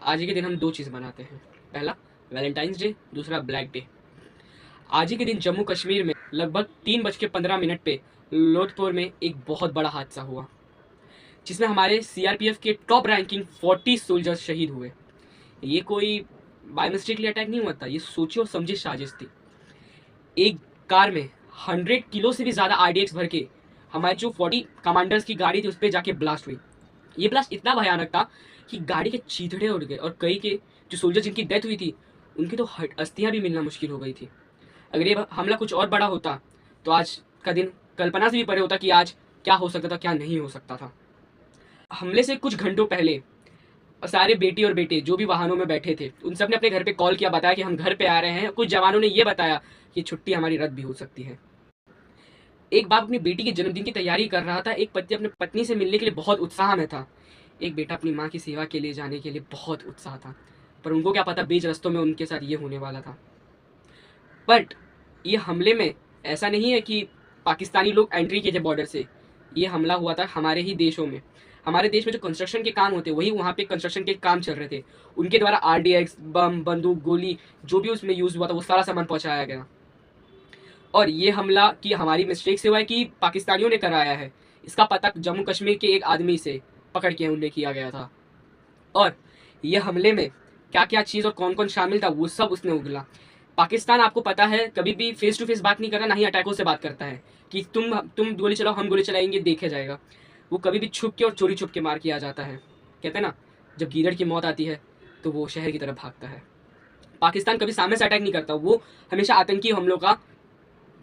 आज ही के दिन हम दो चीज़ मनाते हैं। पहला वैलेंटाइंस डे, दूसरा ब्लैक डे। आज ही के दिन जम्मू कश्मीर में लगभग 3:15 पे लोधपुर में एक बहुत बड़ा हादसा हुआ, जिसमें हमारे सीआरपीएफ के टॉप रैंकिंग 40 सोल्जर्स शहीद हुए। ये कोई बाय मिस्टेकली अटैक नहीं हुआ था, ये सोची और समझी साजिश थी। एक कार में 100 किलो से भी ज़्यादा आरडीएक्स भर के हमारे जो 40 कमांडर्स की गाड़ी थी उस पर जाके ब्लास्ट हुई। ये ब्लास्ट इतना भयानक था कि गाड़ी के चीथड़े उड़ गए और कई के जो सोल्जर जिनकी डेथ हुई थी उनकी तो अस्थियां भी मिलना मुश्किल हो गई थी। अगर ये हमला कुछ और बड़ा होता तो आज का दिन कल्पना से भी परे होता कि आज क्या हो सकता था, क्या नहीं हो सकता था। हमले से कुछ घंटों पहले सारे बेटी और बेटे जो भी वाहनों में बैठे थे उन सब ने अपने घर पे कॉल किया, बताया कि हम घर पे आ रहे हैं। कुछ जवानों ने ये बताया कि छुट्टी हमारी रद्द भी हो सकती है। एक बाप अपनी बेटी के जन्मदिन की तैयारी कर रहा था, एक पति अपने पत्नी से मिलने के लिए बहुत उत्साह में था, एक बेटा अपनी माँ की सेवा के लिए जाने के लिए बहुत उत्साह था। पर उनको क्या पता बीच रस्तों में उनके साथ ये होने वाला था। बट ये हमले में ऐसा नहीं है कि पाकिस्तानी लोग एंट्री किए थे बॉर्डर से। ये हमला हुआ था हमारे ही देशों में। हमारे देश में जो कंस्ट्रक्शन के काम होते वही वहाँ पे कंस्ट्रक्शन के काम चल रहे थे। उनके द्वारा आरडीएक्स, बम, बंदूक, गोली जो भी उसमें यूज़ हुआ था वो सारा सामान पहुँचाया गया। और ये हमला कि हमारी मिस्टेक से हुआ है कि पाकिस्तानियों ने कराया है, इसका पता जम्मू कश्मीर के एक आदमी से पकड़ के उन्हें किया गया था। और ये हमले में क्या क्या चीज़ और कौन कौन शामिल था वो सब उसने उगला। पाकिस्तान आपको पता है कभी भी फेस टू फेस बात नहीं करता, ना ही अटैकों से बात करता है कि तुम गोली चलाओ हम गोली चलाएंगे देखा जाएगा। वो कभी भी छुप के और चोरी छुप के मार किया जाता है। कहते हैं ना, जब गीदड़ की मौत आती है तो वो शहर की तरफ भागता है। पाकिस्तान कभी सामने से अटैक नहीं करता, वो हमेशा आतंकी हमलों का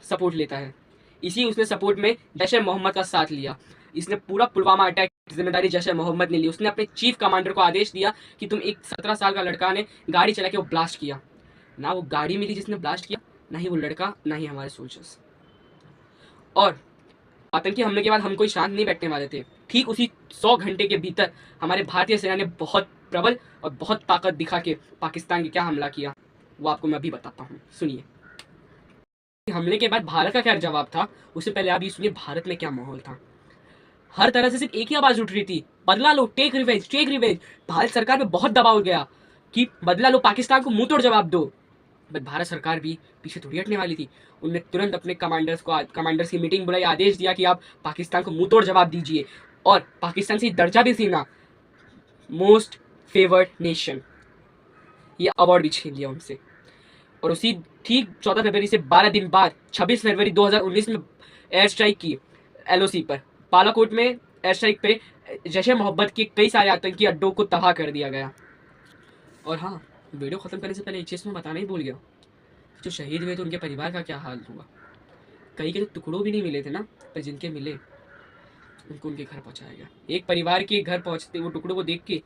सपोर्ट लेता है। इसी उसने सपोर्ट में जैश ए मोहम्मद का साथ लिया। इसने पूरा पुलवामा अटैक की जिम्मेदारी जैश ए मोहम्मद ने ली। उसने अपने चीफ कमांडर को आदेश दिया कि तुम एक 17 साल का लड़का ने गाड़ी चला के वो ब्लास्ट किया। ना वो गाड़ी मिली जिसने ब्लास्ट किया, ना ही वो लड़का, ना ही हमारे सोल्जर्स। और आतंकी हमले के बाद हम कोई शांत नहीं बैठने वाले थे। ठीक उसी 100 घंटे के भीतर हमारे भारतीय सेना ने बहुत प्रबल और बहुत ताकत दिखा के पाकिस्तान के क्या हमला किया वो आपको मैं अभी बताता हूँ, सुनिए। हमले के बाद भारत का क्या जवाब था, उससे पहले आप ये सुनिए भारत में क्या माहौल था। हर तरह से सिर्फ एक ही आवाज उठ रही थी, बदला लो, take revenge, take revenge. Bharat सरकार में बहुत दबाव गया कि बदला लो, पाकिस्तान को मुंह तोड़ जवाब दो। बट भारत सरकार भी पीछे थोड़ी हटने वाली थी। उन्होंने तुरंत अपने कमांडर्स की मीटिंग बुलाई, आदेश दिया कि आप पाकिस्तान को मुंह तोड़ जवाब दीजिए और पाकिस्तान से दर्जा भी सीना, मोस्ट फेवर्ड नेशन, ये अवार्ड भी छीन लिया उनसे। और उसी ठीक 14 फरवरी से 12 दिन बाद 26 फरवरी 2019 में एयर स्ट्राइक की एलओसी पर, बालाकोट में एयर स्ट्राइक पे जैश ए मोहम्मद के कई सारे आतंकी अड्डों को तबाह कर दिया गया। और हाँ, वीडियो खत्म करने से पहले एक चीज़ मैं बताना ही भूल गया, जो शहीद हुए तो उनके परिवार का क्या हाल हुआ। कई के तो टुकड़ों भी नहीं मिले थे ना, पर जिनके मिले उनको उनके घर पहुँचाया गया। एक परिवार के घर पहुँचते वो टुकड़ों को देख के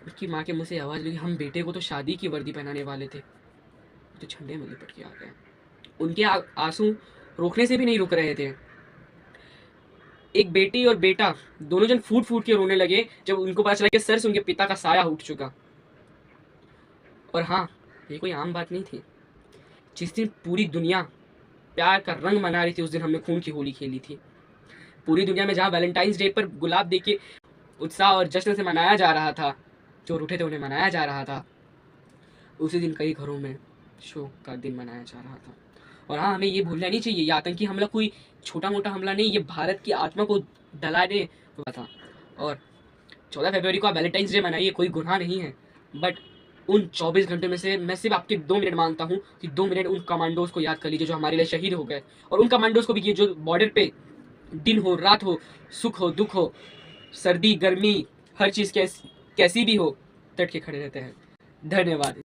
उनकी माँ के मुँह से आवाज़ लगी, हम बेटे को तो शादी की वर्दी पहनाने वाले थे, तो झंडे में लिपट के आ गए। उनके आंसू रोकने से भी नहीं रुक रहे थे। एक बेटी और बेटा दोनों जन फूट फूट के रोने लगे जब उनको पता चला कि सर से उनके पिता का साया उठ चुका। और हाँ, ये कोई आम बात नहीं थी। जिस दिन पूरी दुनिया प्यार का रंग मना रही थी, उस दिन हमने खून की होली खेली थी। पूरी दुनिया में जहाँ वैलेंटाइंस डे पर गुलाब देके उत्साह और जश्न से मनाया जा रहा था, जो रूठे थे उन्हें मनाया जा रहा था, उसी दिन कई घरों में शोक का दिन मनाया जा रहा था। और हाँ, हमें ये भूलना नहीं चाहिए, ये आतंकी हमला कोई छोटा मोटा हमला नहीं, ये भारत की आत्मा को दलाने हुआ था। और 14 फरवरी को आप वैलेंटाइंस डे मनाइए, कोई गुनाह नहीं है। बट उन 24 घंटे में से मैं सिर्फ आपके 2 मिनट मांगता हूँ कि 2 मिनट उन कमांडोज को याद कर लीजिए जो हमारे लिए शहीद हो गए। और उन कमांडोज को भी कि जो बॉर्डर पे दिन हो रात हो, सुख हो दुख हो, सर्दी गर्मी, हर चीज़ कैसी भी हो, डट के खड़े रहते हैं। धन्यवाद।